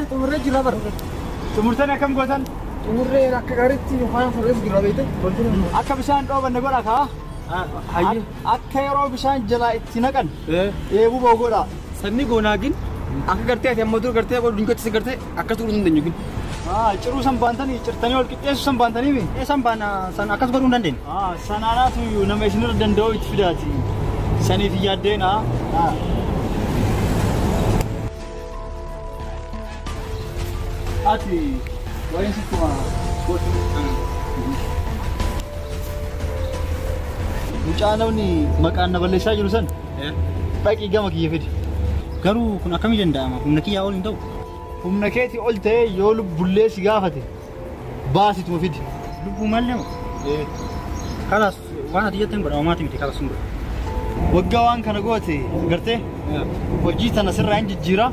Tumurre jira bar. Tumurtani akkam gootan? Tumurre akka gaariitti waan fures jira beekte. Akka bishaan dhoobanne godha kaa. Hayyi. Akka yeroo bishaan jala itti naqan. Eebuu ba'u godha. Sanni goonaagin akka gartee ati amma dur gartee godhu dinqatti gartee akka turu hin dandeenyu. Ciruu san baantanii cirtanii ol qixxeessu san baantanii mi? San baana san akkas godhuu hin dandeenye. Sanaanaatu nama isinirra danda'u itti fidaati. Saniif yaaddeena. Ati wayin sittuma gooti. Mucaanawni maqaan na balleessaa jiru san dhaqii gama kiyya fidi. Garuu kun akkamii danda'ama? Humna kiyyaa ol hin ta'u. Humna keetii ol ta'ee yoo lubbullee si gaafate baasituma fidi. Lubbuu mallee kalas waan ati jetteen godha homaati miti kalas sun godha. Waggaa waan kana goote gartee hojii tana sirraa hin jijjiira.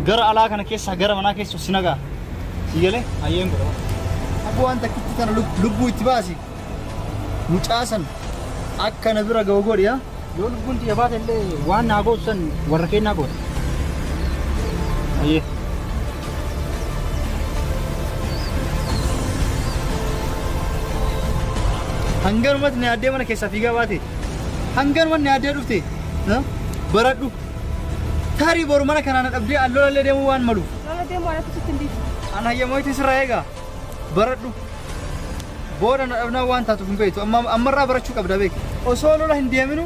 Gara alaa kana keessa gara manaa keessa sinagaa sigalee ayyeen godha. Abbo waan takkitti tana lubbuu itti baasi. Mucaasan akka na bira ga'u godhi yaa. Yoo lubbuun xiyya baate illee waan naa gootu san warra kennaa goota. Ayyee. Hangarumatti na addee mana keessaa fiigaa baate. Hangarumatti na addee dhufte. Baradhu. Tarii boru mana kana na dhabdee alloollee deemuu waan malu. Lola deemuu ala tusitti hin dhiisu. Ana hayyamooti sirraa eegaa. Baradhu. Booda na dhabnaa waan taatuuf hin beektu. Ammarraa barachuu qabda beeki. Osoo lola hin deeminu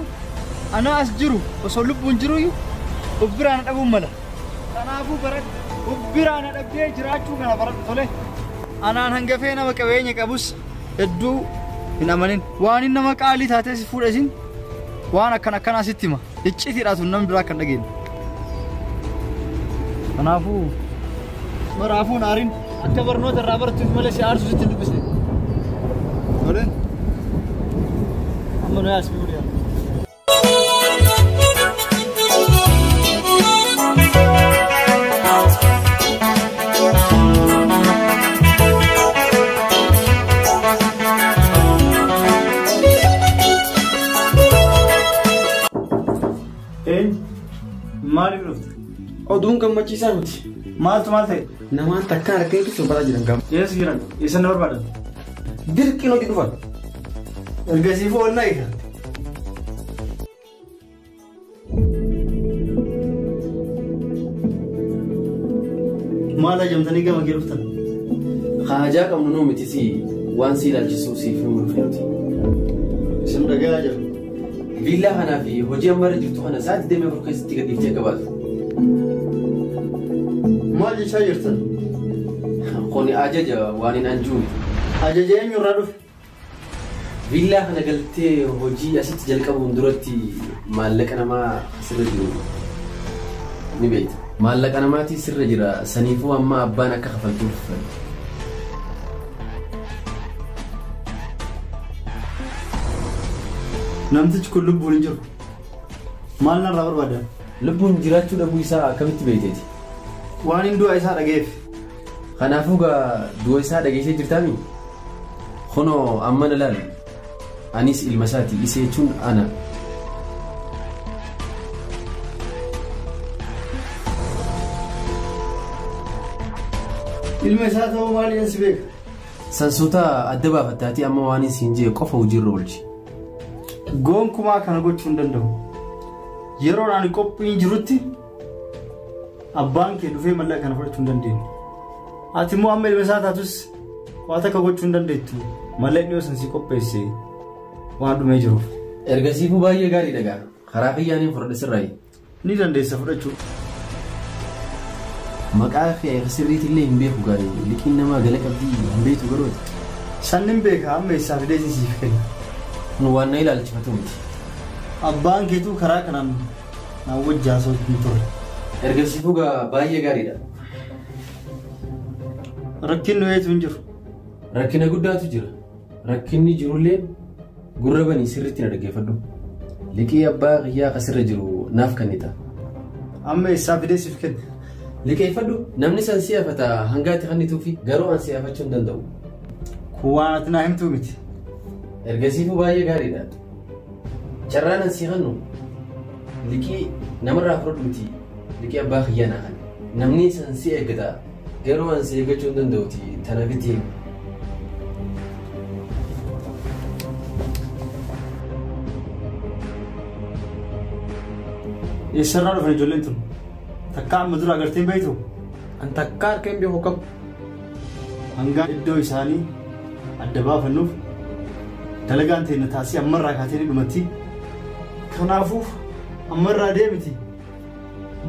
ana as jiru osoo lubbuun jiru iyyuu ubbiraa na dhabuun mala. Kanaafuu baradhu. Ubbiraa na dhabdee jiraachuu kana baradhu tole. Anaan hangafee nama qabeenya qabus hedduu hin amanin. Waan inni nama qaalii taatee si fuudha isin waan akkanaa sitti hima. Iccitiidhaa tun namni biraa kan dhageenye. Kanaafuu maraafuu naariin akka barnoota irraa baratuuf malee si aarsu sitti dubbisne. Tole. Amma nu yaasmi guddaa. Maali dhufte? Oduun gammachiisaa miti. Maaltu maal ta'e? Namaan takka argee bisu bara jiran gama. Eessa jiran? Eessa na barbaadan? Dirqiin hojii dhufan. Ergasiif oolnaa eega. Maal ajamtanii gama kee dhuftan? Haajaa qabnu nuu mitisi waan si ilaalchisuu siif nuu dhufeeti. Isin dhagaa jiru. Viillaa kanaa fi hojii amma irra jirtu kana sa'aatii deemee furu keessatti gad dhiiftee qabaatu. maal jechaa jirtan? Kuni ajaja waan hin anjuun. Ajaja eenyurraa dhufe? Villaa kana galtee hojii asitti jalqabuun duratti maallaqa namaa sirra jiru ni beekta. Maallaqa namaatii sirra jira saniifuu amma abbaan akka kafaltuuf. Namtichi kun lubbuun hin jiru. Maal narraa barbaada? Lubbuun jiraachuu dhabuu isaa akkamitti beekteeti? Waan hin du'a isaa dhageef. Kanaafuu du'a isaa dhageessee jirtaami? Kunoo amma na laala. Anis ilma isaati isa jechuun ana. Ilma isaa ta'uu maaliin si beeka? Sansoota adda baafattaatii amma waan hin jee qofa hojiirra oolchi. Gonkumaa kana gochuu hin danda'u. Yeroo ani qophiin jirutti abbaan kee dhufee mallaqa kana fudhachuu hin dandeenye. Ati immoo amma ilma isaa taatus waan akka gochuu hin dandeettu mallaqni yoo san si qopheesse waan dhumee jiruuf. Ergasiifuu baay'ee gaarii dhagaa. Karaa kiyyaaniin fudhadhe sirraayi. Ni dandeessa fudhachuu. Maqaa fi sirriitti illee hin beeku gaarii. Liqiin namaa gala qabdii hin beektu garooti. Sannin beeka amma eessaa fidee siif kenna. Kun waan na ilaalchifatu miti. Abbaan keetuu karaa kanaan na wajjaa socho'u ture. Ergasiifuu baay'ee gaariidha. Rakkinni weetu hin jiru. Rakkina guddaatu jira. Rakkinni jirullee gurra banii sirriitti na dhaggeeffadhu. Liqii abbaa kiyyaa asirra jiru naaf kennita. Amma eessaa fidee siif kenna. Liqeeffadhu namni san si'afata hangaatti kannituufi garuu an si'afachuu hin danda'u. Kun waan ati naa himtuu miti. Ergasiifuu baay'ee gaariidha. Carraan an si hannu liqii namarraa fudhadhu miti liqii abbaa kiyyaa naa kan. Namni san si eeggata garuu an si eeggachuu hin danda'uti tanaafiti eegu. Eessarraa dhufan ijoolleen tun? Takkaa amma dura agarteen beektu? An takkaa harkeen beeku qabu. Hangaan iddoo isaanii adda baafannuuf dalagaan ta'e taasii ammarraa kaatee ni dhumatti. Kanaafuu ammarraa deemiti.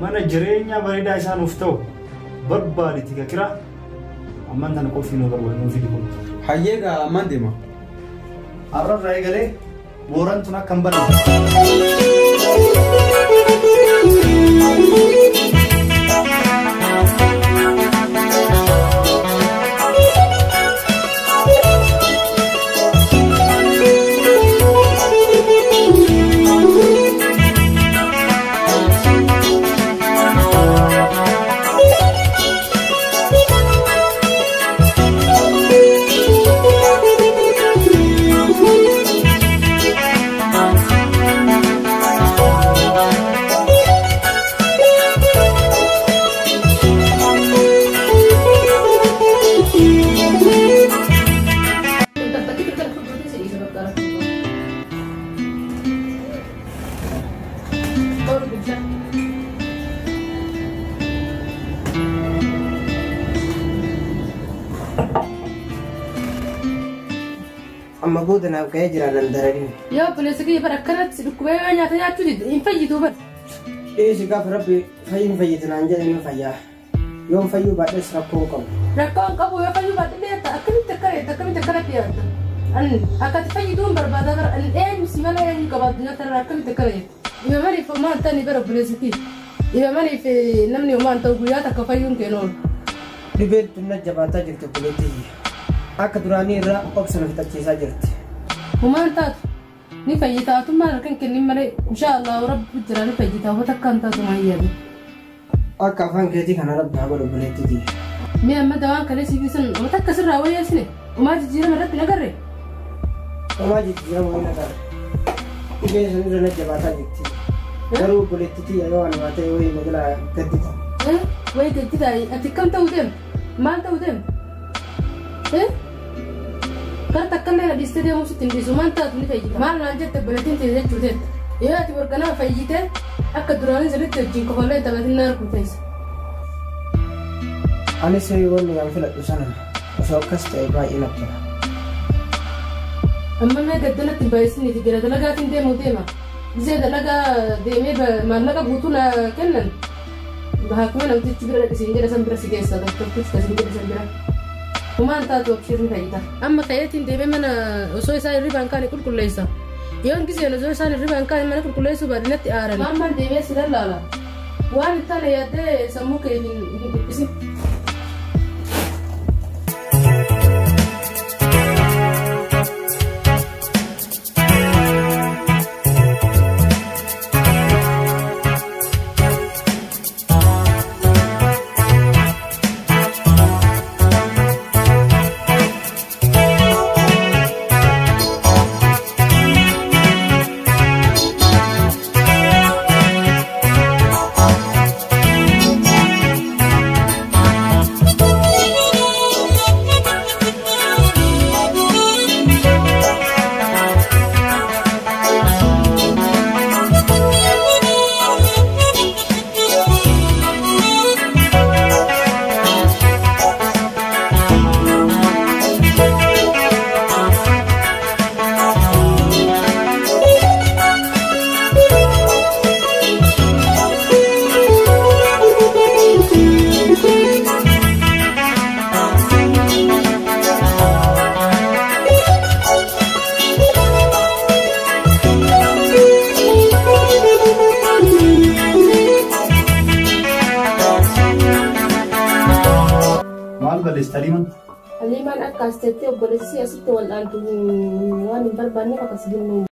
Mana jireenyaa bareedaa isaanuuf ta'u barbaaditi kakiraa amman tana qophii nu barbaadnu fidi kun. Hayyeegaa ammaan deema. Har'arraa eegalee mooran tun akka hin banne. Amma booda naaf ga'ee jira nan darabin. Yoo obboleessa kiyya bara akkanatti dhukkubee yoo nyaata nyaachuu dide hin fayyituu bara. Dhiyeessi gaafa rabbi fayyin fayyitu naan jedhe ni fayyaa. Yoon fayyuu baadhees rakkoo qabu. Rakkoo qabu yoo fayyuu baadhe beekta akkamitti akkanatti yaadda. Akkatti fayyituun barbaada bara eenyu si mala eenyu qabaatu nyaata akkamitti akkana jettu. Dhiba maniif homaan ta'anii bara obboleessa kiyya. Dhiba maniif namni homaan ta'u guyyaa takka fayyuun kennuun. Dhibeen tunna jabaataa jirti obboleettii. Akka duraanii irraa obsana fixachiisaa jirti. Homaan taatu ni fayyitaatummaan harkan kennin malee inshaallah rabbi jira ni fayyitaa hota akkaan taatu maayyaadha. Akka afaan keetii kana rabbi haa godhu obboleettii. Mee amma dawaan kalee siifisan wata akkasirraa wayyeessine homaa jijjiirama irratti nagarre. Homaa jijjiirama wayii nagarre. Dhibeen sun irra jabaataa jirti. Garuu obboleettii yoo ani baatee wayii magaalaa gaddita. Wayii gaddita ati kam ta'uu deema? Maal ta'uu deema? Karena takkan dia di stadium musuh tinggi suman tak ni fayyita. Mal nanti terbelatin tidak cuci. Ya ti berkena fayyita. Akka durani sedih terjing kepala tabatin nar kutais. Ani sewon yang filat usana. Usah kasih bayi enak je. Amma मैं गद्दना तिबाई से नहीं दिखा दलगा तिंदे मुझे माँ जिसे दलगा दे में मारना का भूतू ना क्या none Bahakuma namti tibira kesinjira sambira sigesa doktor kus kesinjira sambira. Kuma anta tu option kaita. Amma kayatin debe mana osoi sa riban kan kulkulesa. Yon kisi yana osoi sa riban kan mana kulkulesu barinati aran. Mamma debe sidalala. Wan tana yade samu ke isi. Aliman akas tete obolesi asite walantu wani barbani makasibinu.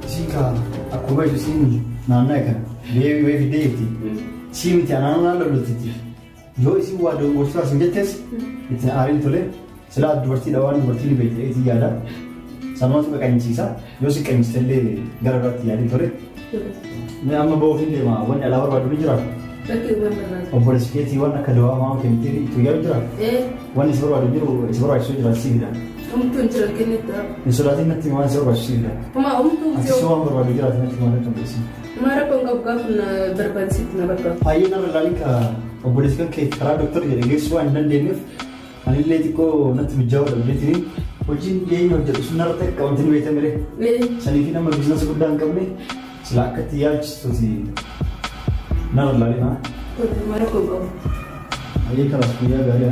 Sika aku baju sini nana kan dewi dewi sim tiana nana lalu titi yo isi waduh ursa senjetes itu arin tole selat berarti lawan berarti lebih itu ada sama tu kan sisa yo si kan stelle gara-gara tiada tole ni amma bawa sini mah wan alawar waduh bicara oh boleh sikit wan kedua mau kemtiri itu ya bicara wan isbaru waduh biru isbaru isu jelas sih dah Mungkin cerita kita. Insulasi nanti mana seorang sih dah. Cuma mungkin semua berbagi jelas nanti mana tu besi. Mara penggabungan berbagi na berkat. Ayo nara lagi ka, boleh sekarang ke para dokter jadi guys wan dan denif. Ani lagi ko nanti menjawab dan beli ini. Ujin dia ini jadi sunar tek kau nanti beli temere. Sani kita mau bisnis gudang kami. Selakat tiap tu si. Nara lagi na. Mara penggabungan. Ayo kalau punya gaya.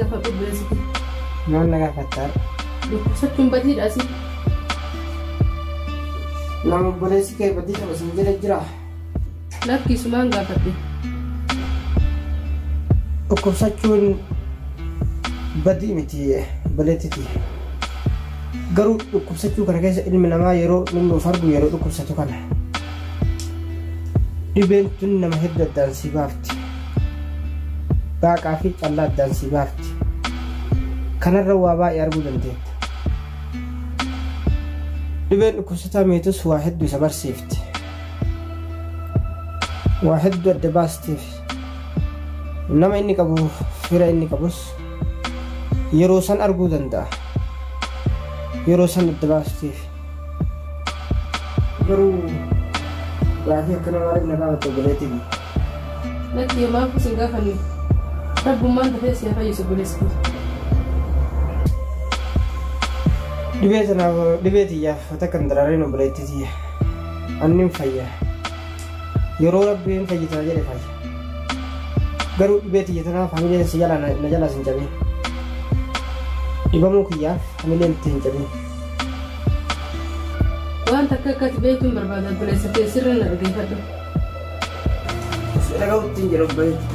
gaafadhu obboleessitii. Maal na gaafattaa? Dhukkubsachuun badiidha asii. Nama obboleessi kee badii qaba sin jedhe jira. Lakkiisumaan gaafadhe. Dhukkubsachuun badii miti obboleettiti. Garuu dhukkubsachuu kana keessa ilmi namaa yeroo nuuf argu yeroo dhukkubsatu kana. Dhibeen tun nama hedduu addaan si baafti. Baaqaa fi callaa addaan si baafti. Kanarra waa baay'ee arguu dandeetta. Dhibeen dhukkubsataa miitus waa hedduu isa barsiifti. Waa hedduu adda baastiif. Nama inni qabu fira inni qabus yeroo san arguu danda'a. Yeroo san adda baastiif. Garuu gaafii akkana maaliif na gaafata obboleettii? Lakki yoo maaf isin gaafanne rabbummaan dafee si fayyisu obboleessitii. Dhibee tiyyaaf takkan daraareen obboleettiti. Annin fayya. Yeroo rabbiin fayyisaa jedhe fayya. Garuu dhibee tiyya tanaaf hamileen si jala na jala sin cabin. Dhibamuu kiyyaaf hamileen itti hin cabin. Waan takka akkati beekuun barbaada obboleessitee sirra na dhageeffadhu. Dhaga'u ittiin jedhu obboleetti.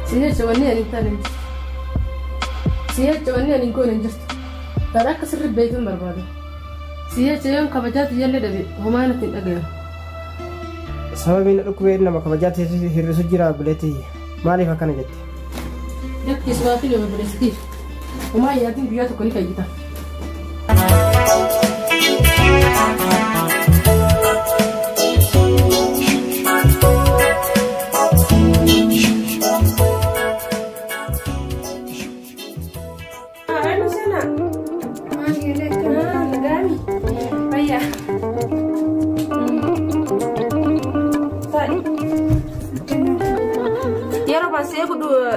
Si jecha wanni ani hin taane hin jirtu. Si jecha wanni ani hin goone hin jirtu. Kan akka sirri beekuun barbaada. Si jecha yoon kabajaatu jallee dhabe homaa natti hin dhagayamu. Sababiin dhukkubee nama kabajaatti hir'isu jira obboleetti. Maaliif akkana jette? Lakkiis waa fi nama obboleessitiif. Homaa yaadiin guyyaa tokko ni fayyita.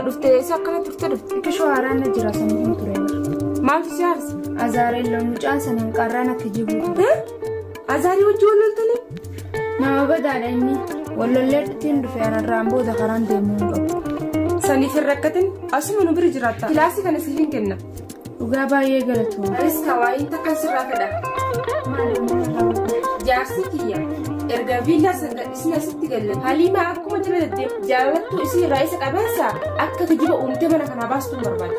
Dhuftee isa akkana turte dhufte. Akka shawaaraa na jira sanii hin ture. Maaltu si haarsa? Azaareen lamucaan sanaan qarraan akka jibuutu. Azaarii wajji wal loltanii? Nama badaadha inni wallollee dhuttiin dhufe anarraan booda karaan deemuu hin qabu. Saniif hin rakkatin asuma nu bira jiraatta. Kilaasii kana si hin kenna. Dhugaa baay'ee galatoomaa. Anis kawaayin takka sirraa fedha. Jaarsi kiyya. Erga viillaa isin asitti galle Haliima akkuma jala deddeebi'u jaalattuu isii irraa isa qabeessa akka kijiba uumtee mana kanaa baastuun barbaada.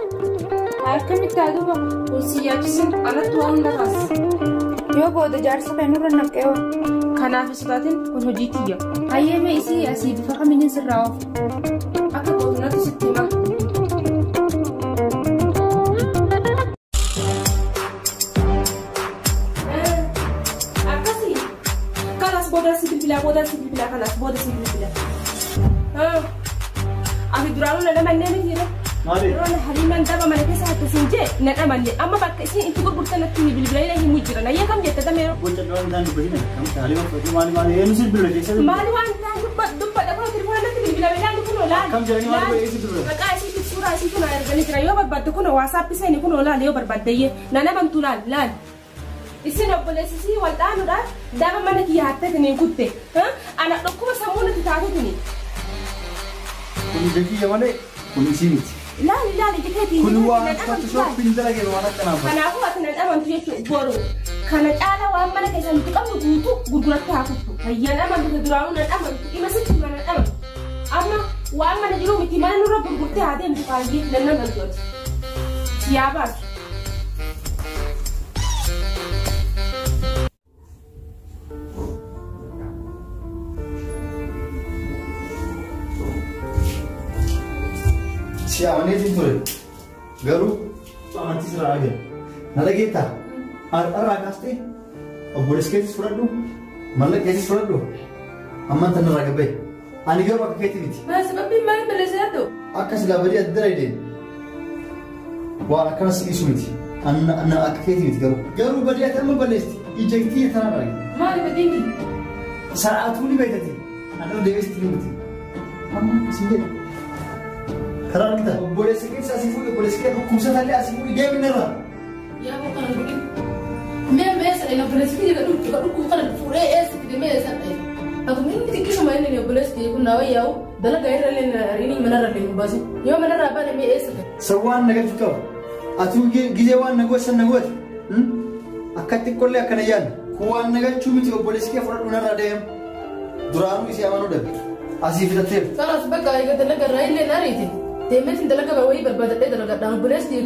Akkamitti haa dhufa kunsii yaachisin alatti waan hunda taasisa. Yoo booda jaarsa kan nurra naqeewa. Kanaaf isitaatiin kun hojii tiyya. Hayyeeme isii asii bifa kamiin sirraa oofu. Akka gootunatti sitti hima. Boda si bila kanas boda si bila. Abi duraanu na nama nemi tira. Mari. Duraanu Haliiman daba mana keessa hatta sinje na nama ne amma bakka isin itti gurgurtan natti ni bilbila ila himu jira na yakam jetta tamero. Boca doan dan dubbe kam Haliiman fadi mali enu si bilbila keessa. Mali wan dan dubba da ko telefon natti bilbila ila kuno la. Kam jani mali esi bilbila. Bakka isi sura isi kuna ergani tira yo barbadde kuno WhatsApp iseni kuno la yo barbadde ye na nama tulal lan. Isin obboleessisii wal dhaanuudhaan daba mana kiyya hattatanii kutte. Ana dhukkuma sammuu natti taatutuni. Kun jekiyya malee kun isii miti. Ilaali jekeetii. Kun waan Photoshop dalagee waan akkanaaf. Kanaafuu ati nan amantu jechuudha boru. Kana caala waan mana keessaa nuti qabnu guutuu gurguratti haa kuttu. Hayyaan amantu duraanuu nan amantu dhima sitti nan amantu. Amma waan mana jiru miti mana nurra gurgurtee haa deemtu baay'ee nan amantu. Yaa baatu. Si amanee ture garuu amantii sirraa agarra. Na dhageettaa? Har'arraa kaastee obboleessi keetis fudhadhu mallaqa keetis fudhadhu amman tan irraa gabbee. Ani garuu akka keetii miti. Maa sababbiin maaliif balleessaa yaaddu? Akka silaa badii adda ideen waan akkana si dhiisu miti. Anna akka keetii miti garuu badii ati amma balleesti ijjektii tanaa dhaage. Maali badiinki? Sa'aatuu ni beekati. Anna deebisti ni miti. Amma akkasii jedhe. Karaa kita boleh sikit saya sibuk boleh sikit hukum saya tadi asibuk dia benar. Ya bukan begini. Memang saya nak boleh sikit juga dulu kan pura es sikit memang saya. Aku min tikki sama ini nih boleh sih kun nawa yau dalam gaya ralen ini mana ralen basi yo mana raba nih mi esok Sawwan naga fito atu gizewan nagosan nagot akati kolle akana yan kuwan naga chumiti boleh sih afrad mana radem Diraamaa isi amanu deh asif tetep kalau sebab gaya dalam gaya ralen nari itu temen sih dalam gaya woi berbeda dalam gaya boleh sih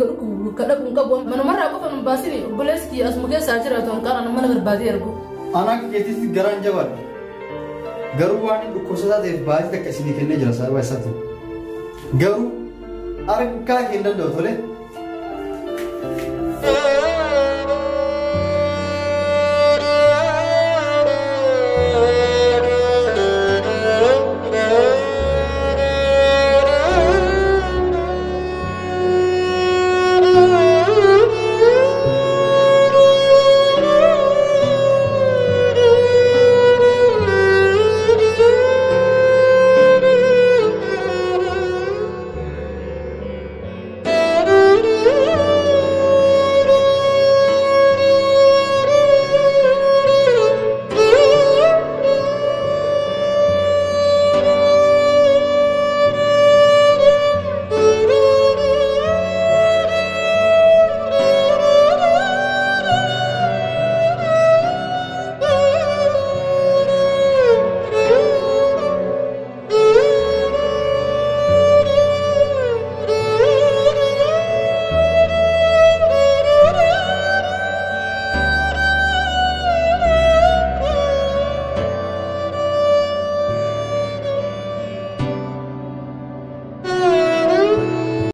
kadang ungkap mana mana aku kan basi nih boleh sih asmuknya saja atau karena mana berbeda aku anak ketis garan jawab Garuwan itu khususnya dari bahasa ke sini kena jelas apa satu. Garu arka hendak dotole